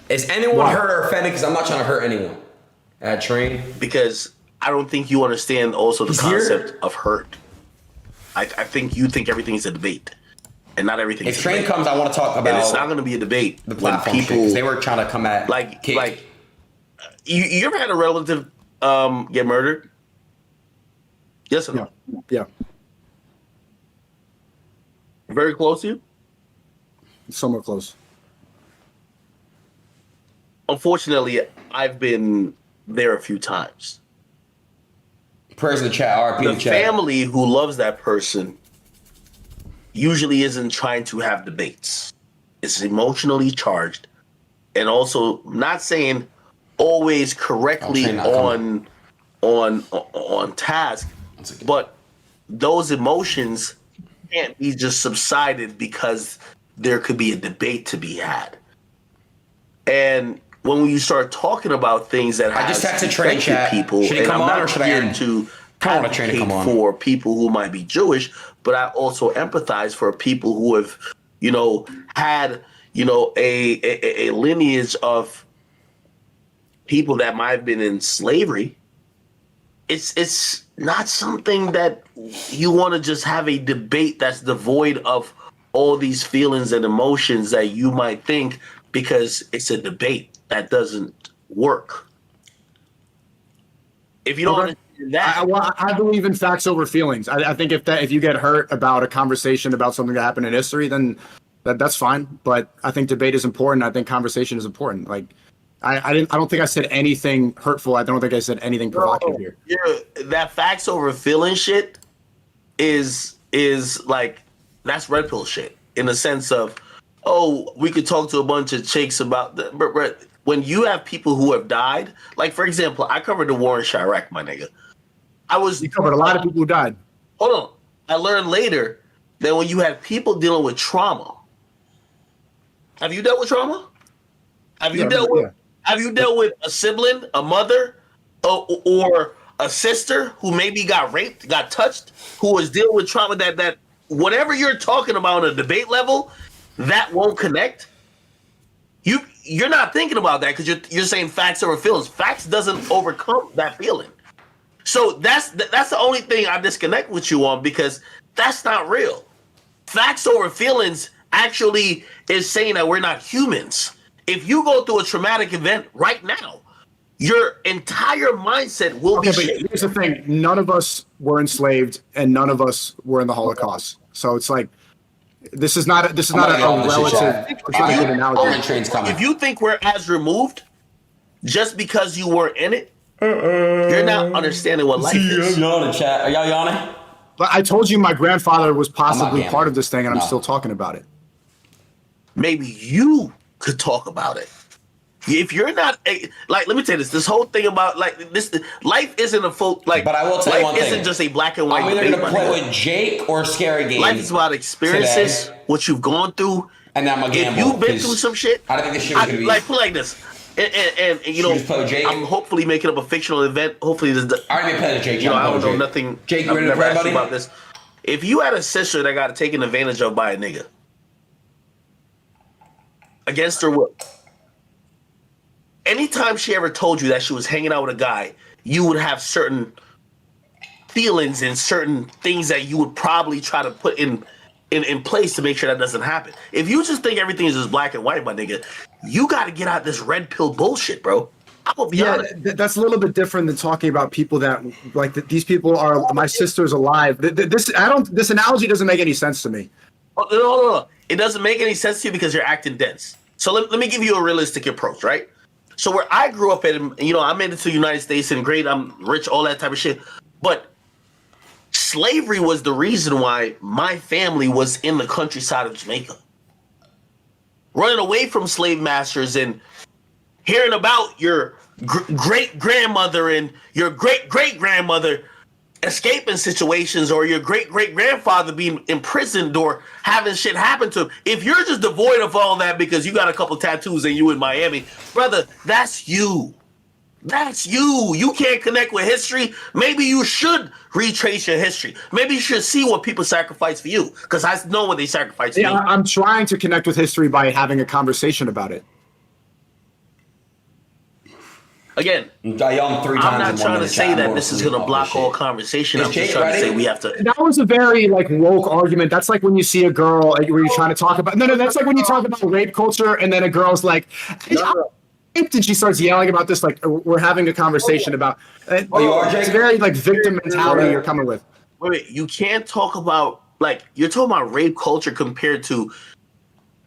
Is anyone hurt or offended? Because I'm not trying to hurt anyone. At Train? Because I don't think you understand also the concept of hurt. I think you think everything is a debate. And not everything. If Train comes, I want to talk about. And it's not going to be a debate. The platform when people, they were trying to come at you ever had a relative get murdered? Yes or no? Yeah. Very close to you? Somewhat close. Unfortunately, I've been there a few times. Prayers in the chat. RP the in the chat. Family who loves that person usually isn't trying to have debates. It's emotionally charged, and also not saying always correctly on task, but those emotions can't be just subsided because there could be a debate to be had. And when you start talking about things that I just texted Train chat. People, should he come on or should I end? To advocate for people who might be Jewish, but I also empathize for people who have, had, a lineage of people that might have been in slavery. It's not something that you want to just have a debate that's devoid of all these feelings and emotions that you might think because it's a debate. That doesn't work. If you don't understand that, I believe in facts over feelings. I think if you get hurt about a conversation about something that happened in history, then that's fine. But I think debate is important. I think conversation is important. Like I don't think I said anything hurtful. I don't think I said anything provocative here. That facts over feeling shit is like that's red pill shit in the sense of, oh, we could talk to a bunch of chicks about the but when you have people who have died, like for example, I covered the war in Chirac, my nigga. You covered a lot of people who died. Hold on. I learned later that when you have people dealing with trauma, have you dealt with trauma? Have you dealt with a sibling, a mother, or a sister who maybe got raped, got touched, who was dealing with trauma that whatever you're talking about on a debate level, that won't connect? You're not thinking about that because you're saying facts over feelings. Facts doesn't overcome that feeling. So that's the only thing I disconnect with you on because that's not real. Facts over feelings actually is saying that we're not humans. If you go through a traumatic event right now, your entire mindset will be shaken. Here's the thing. None of us were enslaved and none of us were in the Holocaust. So it's like, this is not a relative analogy. If you think we're as removed just because you weren't in it, you're not understanding what life is. Yawning, chat. Are y'all yawning? But I told you my grandfather was possibly part of this thing, and I'm still talking about it. Maybe you could talk about it. If you're not let me tell you this whole thing about this life isn't a full but I will tell you one thing. Life isn't just a black and white. I'm either gonna play with Jake or scary games. Life is about experiences, what you've gone through, and I'm a gamble. If you've been through some shit, I don't think this shit was gonna be put like this. And I'm hopefully making up a fictional event. Hopefully this. I already played Jake. I don't know nothing. Jake, you ready to play, buddy? About this. If you had a sister that got taken advantage of by a nigga, against her will, anytime she ever told you that she was hanging out with a guy, you would have certain feelings and certain things that you would probably try to put in place to make sure that doesn't happen. If you just think everything is just black and white, my nigga, you got to get out this red pill bullshit, bro. I'm gonna be honest. That's a little bit different than talking about people that these people are. My sister's alive. This analogy doesn't make any sense to me. No. It doesn't make any sense to you because you're acting dense. So let me give you a realistic approach, right? So where I grew up at, I made it to the United States and great, I'm rich, all that type of shit. But slavery was the reason why my family was in the countryside of Jamaica. Running away from slave masters and hearing about your great-grandmother and your great-great-grandmother escaping situations or your great-great-grandfather being imprisoned or having shit happen to him. If you're just devoid of all that because you got a couple tattoos and you in Miami, brother, that's you. That's you. You can't connect with history. Maybe you should retrace your history. Maybe you should see what people sacrifice for you because I know what they sacrifice for me. I'm trying to connect with history by having a conversation about it. Again, I yell him 3 times. I'm not in 1 trying to minute say chat. that this is going to block all conversation. I'm just trying to say we have to. That was a very like woke argument. That's like when you see a girl like, where you're trying to talk about. No, that's like when you talk about rape culture, and then a girl's like, and she starts yelling about this. Like we're having a conversation about. It's very like victim mentality you're coming with. Wait, you can't talk about like you're talking about rape culture compared to.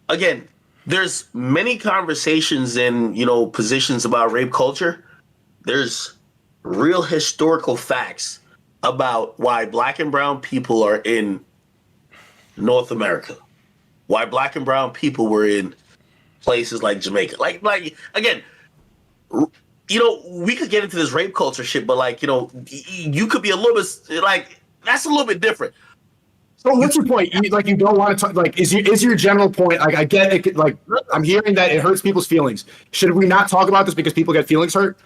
Again, there's many conversations and positions about rape culture. There's real historical facts about why black and brown people are in North America, why black and brown people were in places like Jamaica. Like again, we could get into this rape culture shit, but you could be a little bit like that's a little bit different. So what's your point? You don't want to talk. Like, is your general point? Like, I get it. Like, I'm hearing that it hurts people's feelings. Should we not talk about this because people get feelings hurt?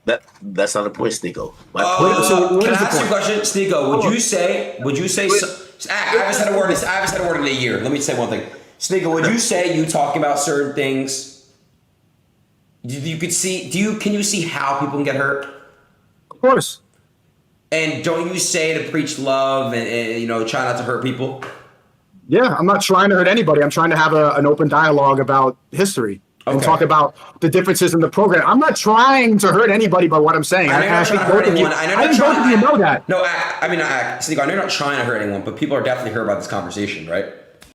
That's not the point, Sneako. Can I ask you a question, Sneako? Would you say? I haven't said a word. I haven't said a word in a year. Let me say one thing, Sneako. Would you say you talking about certain things? You could see. Can you see how people can get hurt? Of course. And don't you say to preach love and try not to hurt people? Yeah, I'm not trying to hurt anybody. I'm trying to have an open dialogue about history and talk about the differences in the program. I'm not trying to hurt anybody by what I'm saying. I think both of you know that. No, Sneako, I know you're not trying to hurt anyone, but people are definitely hurt about this conversation, right?